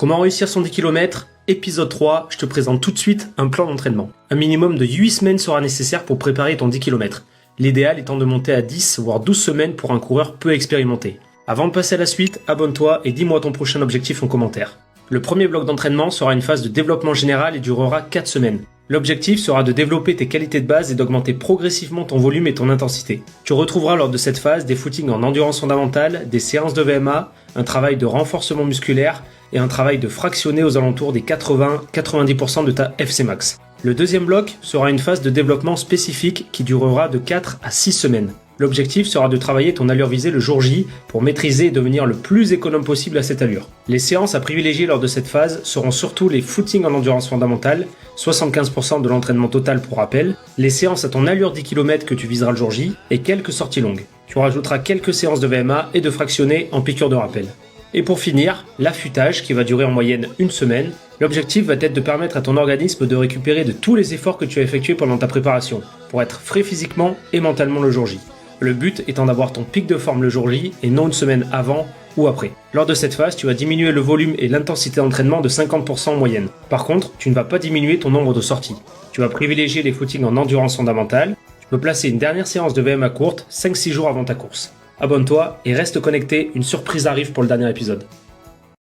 Comment réussir son 10 km? Épisode 3, je te présente tout de suite un plan d'entraînement. Un minimum de 8 semaines sera nécessaire pour préparer ton 10 km. L'idéal étant de monter à 10 voire 12 semaines pour un coureur peu expérimenté. Avant de passer à la suite, abonne-toi et dis-moi ton prochain objectif en commentaire. Le premier bloc d'entraînement sera une phase de développement général et durera 4 semaines. L'objectif sera de développer tes qualités de base et d'augmenter progressivement ton volume et ton intensité. Tu retrouveras lors de cette phase des footings en endurance fondamentale, des séances de VMA, un travail de renforcement musculaire et un travail de fractionné aux alentours des 80-90% de ta FC Max. Le deuxième bloc sera une phase de développement spécifique qui durera de 4 à 6 semaines. L'objectif sera de travailler ton allure visée le jour J pour maîtriser et devenir le plus économe possible à cette allure. Les séances à privilégier lors de cette phase seront surtout les footings en endurance fondamentale, 75% de l'entraînement total pour rappel, les séances à ton allure 10 km que tu viseras le jour J et quelques sorties longues. Tu rajouteras quelques séances de VMA et de fractionné en piqûre de rappel. Et pour finir, l'affûtage qui va durer en moyenne une semaine. L'objectif va être de permettre à ton organisme de récupérer de tous les efforts que tu as effectués pendant ta préparation pour être frais physiquement et mentalement le jour J. Le but étant d'avoir ton pic de forme le jour J et non une semaine avant ou après. Lors de cette phase, tu vas diminuer le volume et l'intensité d'entraînement de 50% en moyenne. Par contre, tu ne vas pas diminuer ton nombre de sorties. Tu vas privilégier les footings en endurance fondamentale. Tu peux placer une dernière séance de VMA courte 5-6 jours avant ta course. Abonne-toi et reste connecté, une surprise arrive pour le dernier épisode.